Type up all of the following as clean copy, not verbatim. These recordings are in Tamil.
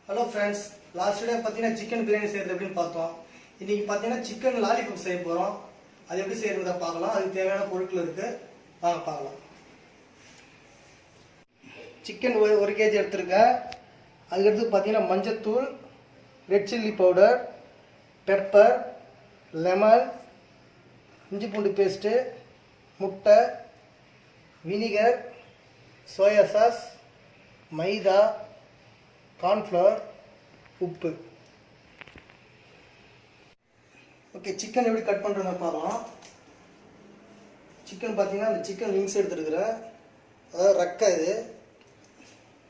Hello friends, last day பார்த்தீங்கன்னா chicken biryani செய்யறது எப்படின்னு பார்த்தோம். இன்னைக்கு பார்த்தீங்கன்னா chicken lollipop செய்ய போறோம். அது எப்படி செய்யறத பார்க்கலாம். அதுக்கு தேவையான பொருட்கள் இருக்கு. வாங்க பார்க்கலாம். chicken 1 kg எடுத்துருக்கேன். அதுக்கு அடுத்து பார்த்தீங்கன்னா மஞ்சள் தூள், red chilli powder, pepper, lemon, இஞ்சி பூண்டு பேஸ்ட், முட்டை, வினிகர், சோயா சாஸ், மைதா, கார்ன்ஃப்ளவர், உப்பு. ஓகே, சிக்கன் எப்படி கட் பண்ணுறோன்னு பார்க்கலாம். சிக்கன் பார்த்தீங்கன்னா அந்த சிக்கன் விங்ஸ் எடுத்துருக்குறேன். அதாவது ரக்கை இது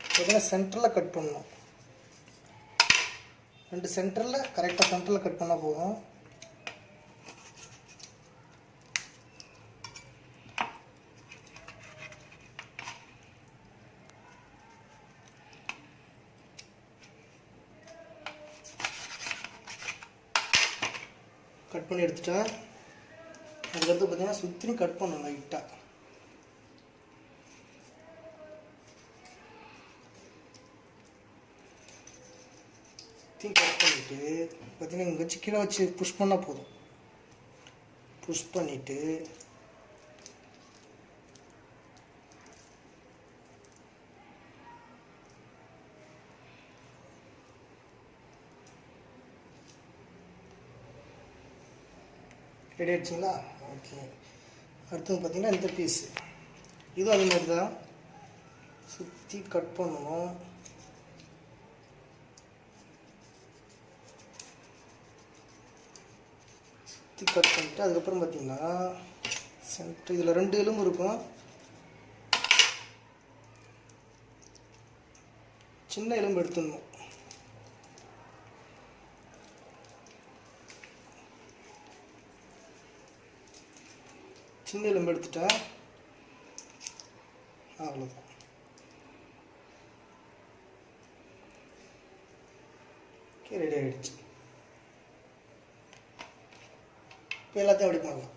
பார்த்தீங்கன்னா சென்டரில் கட் பண்ணணும். 2 சென்டரில் கரெக்டாக சென்டரில் கட் பண்ணால் போதும். கட் பண்ணி எடுத்துட்டேன். அதுக்கடுத்து பார்த்தீங்கன்னா சுற்றி கட் பண்ணணும் லைட்டாக. சுற்றி கட் பண்ணிவிட்டு பார்த்தீங்கன்னா இங்கே வச்சு கீழே வச்சு புஷ் பண்ணால் போதும். புஷ் பண்ணிவிட்டு ரெடி ஆகிடுச்சிங்களா? ஓகே, அடுத்தது பார்த்தீங்கன்னா இந்த பீஸு இதுவும் அதே மாதிரி தான் சுற்றி கட் பண்ணணும். சுற்றி கட் பண்ணிவிட்டு அதுக்கப்புறம் பார்த்தீங்கன்னா சென்டர் இதில் 2 எலும்பு இருக்கும். சின்ன எலும்பு எடுத்துடணும். சின்ன எலும்பு எடுத்துட்டேன். அவ்வளோதான். ஓகே, ரெடி ஆகிடுச்சு. இப்போ எல்லாத்தையும் அப்படி பண்ணலாம்.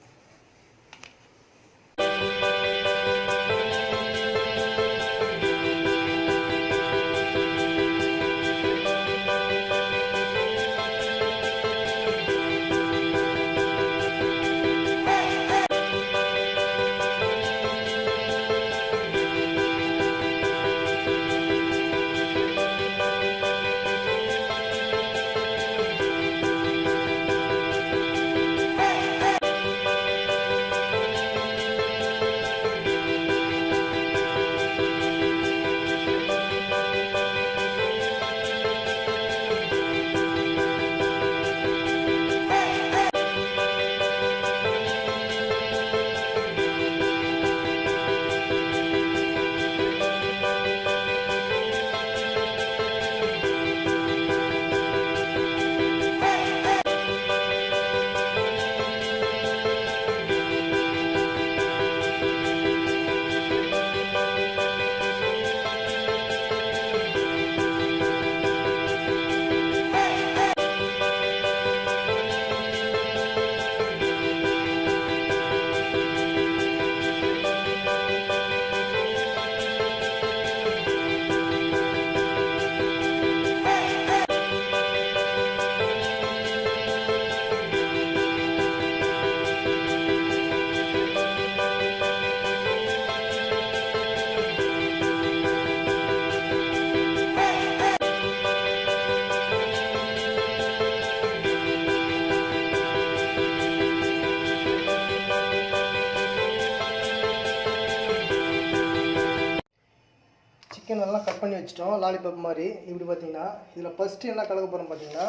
சிக்கன் நல்லா கட் பண்ணி வச்சிட்டோம் லாலிபாப் மாதிரி. இப்படி பார்த்தீங்கன்னா இதில் ஃபஸ்ட்டு என்ன கலக்க போகிறோம் பார்த்தீங்கன்னா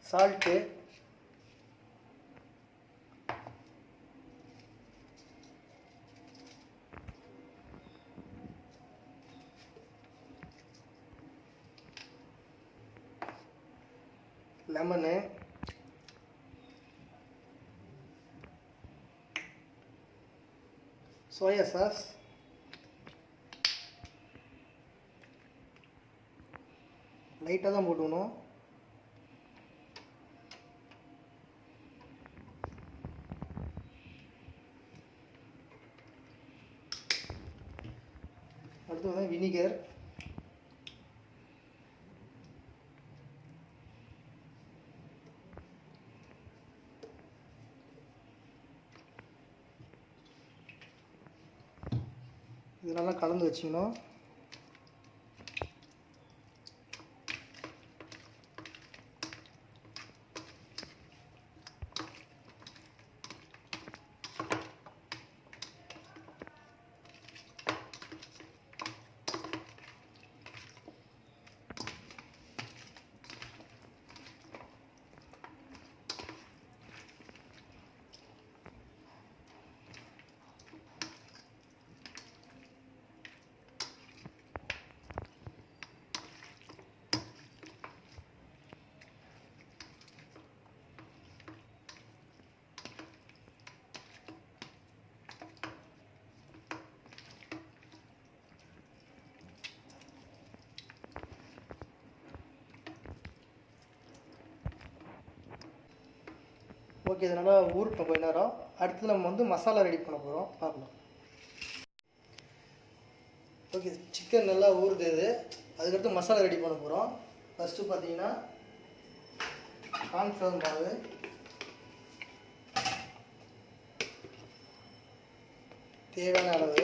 சால்ட்டு, லெமனு, சோயா சாஸ், லைட்டாக தான் போட்டுக்கணும். அடுத்து வந்து வினிகர், இது நல்லா கலந்து வச்சுக்கணும். ஓகே, இது நல்லா ஊறட்டும் கொஞ்ச நேரம். அடுத்து நம்ம வந்து மசாலா ரெடி பண்ண போகிறோம், பார்க்கலாம். ஓகே, சிக்கன் நல்லா ஊறுது. இது அதுக்கடுத்து மசாலா ரெடி பண்ண போகிறோம். ஃபஸ்ட்டு பார்த்தீங்கன்னா கார்ன்ஃப்ளவர் மாவு, தேவையான அளவு,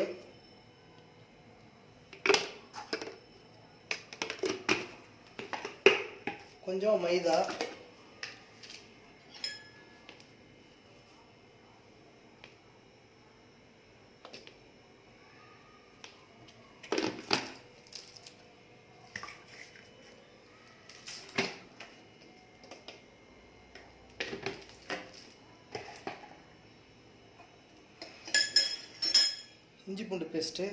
கொஞ்சம் மைதா, இஞ்சி பூண்டு பேஸ்ட்டு,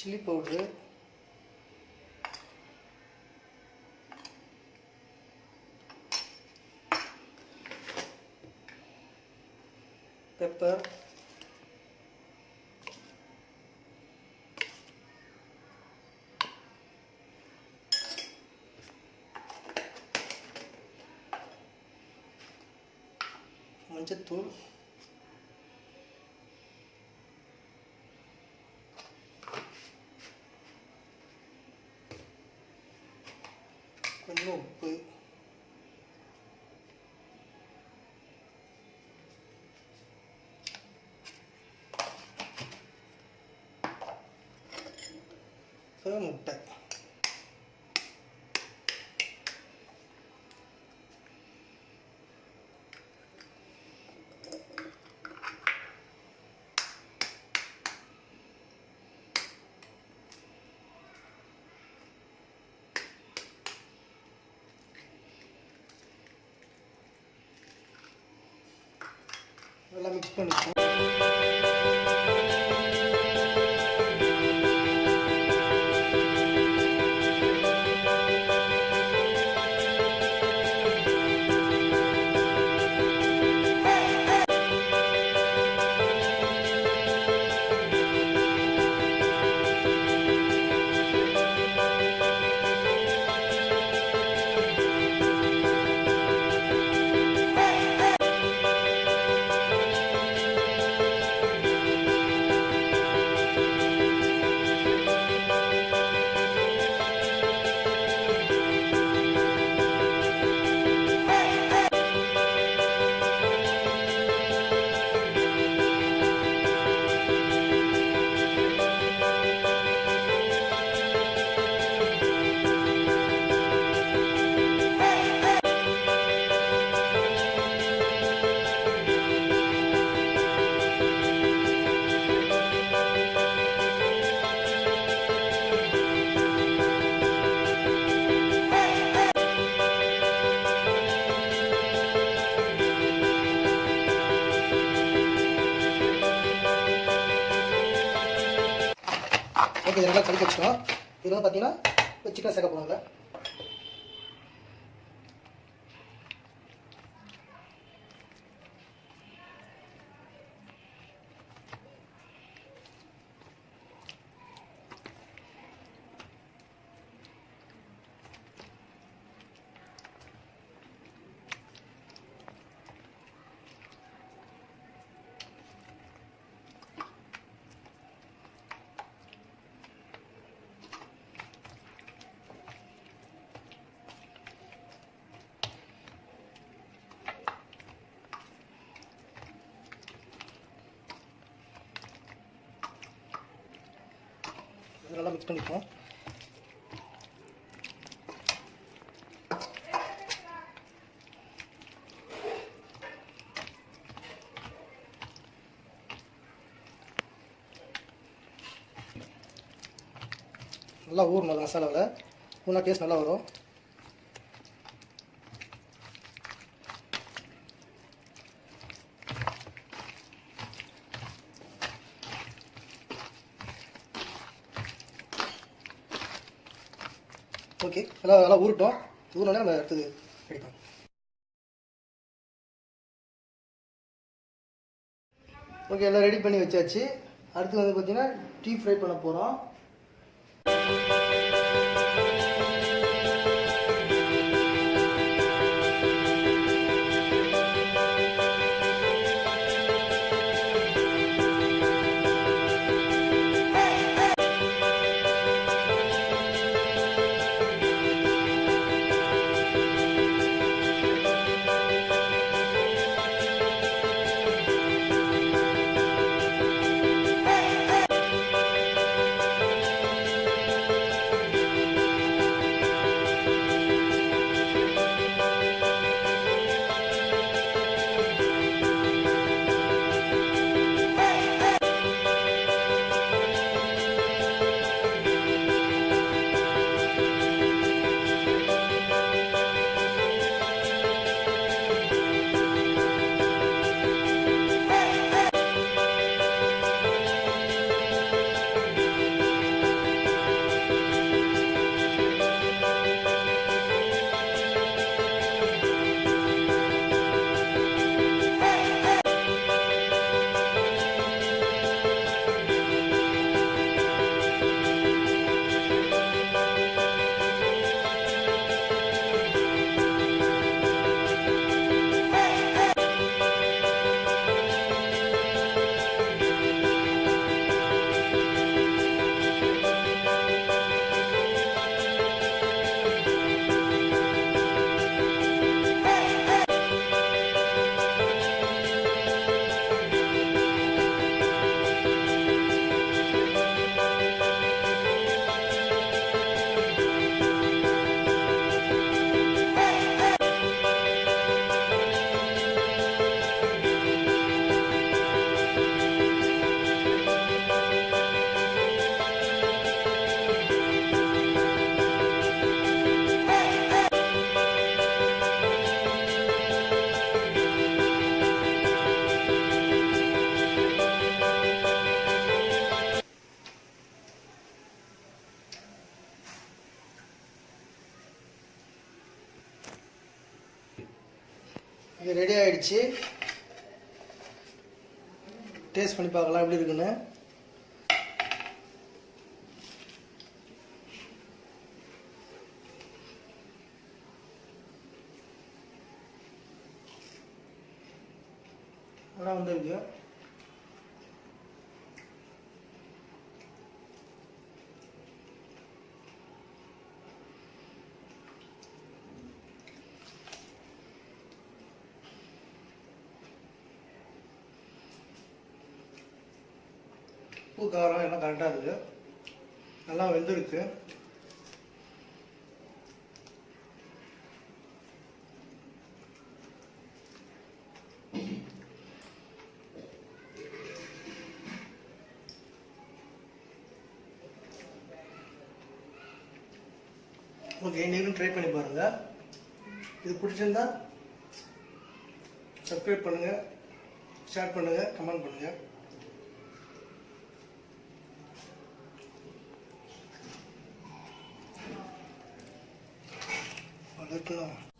சில்லி பவுட்ரு, பெப்பர், மஞ்சத்தூள், கொஞ்சம் உப்பு, முட்டை. நல்லா மிக்ஸ் பண்ணிக்கலாம். ஓகே, இது நல்லா கலக்கி வச்சுக்கணும். இது வந்து பார்த்தீங்கன்னா இப்போ சிக்கன் சேர்க்க போகிறாங்க. இது நல்லா மிக்ஸ் பண்ணிப்போம். நல்லா ஊறணும் அது மசாலாவில். ஊறினா டேஸ்ட் நல்லா வரும். ஓகே, நல்லா ஊறட்டும். ஊறினோடனே நம்ம அடுத்தது கிடைக்கும். ஓகே, எல்லாம் ரெடி பண்ணி வச்சாச்சு. அடுத்து வந்து பார்த்தீங்கன்னா டீப் ஃப்ரை பண்ண போகிறோம். இது ரெடி ஆகிடுச்சு. டேஸ்ட் பண்ணி பார்க்கலாம் எப்படி இருக்குன்னு. நல்லா வந்துருக்கு. உப்பு காரம் எல்லாம் கரெக்டாக இருக்குது. நல்லா வெந்திருக்கு. ஓகே, நீங்களும் ட்ரை பண்ணி பாருங்கள். இது பிடிச்சிருந்தா சப்ஸ்கிரைப் பண்ணுங்கள், ஷேர் பண்ணுங்கள், கமெண்ட் பண்ணுங்கள். வளர்க்கலாம்.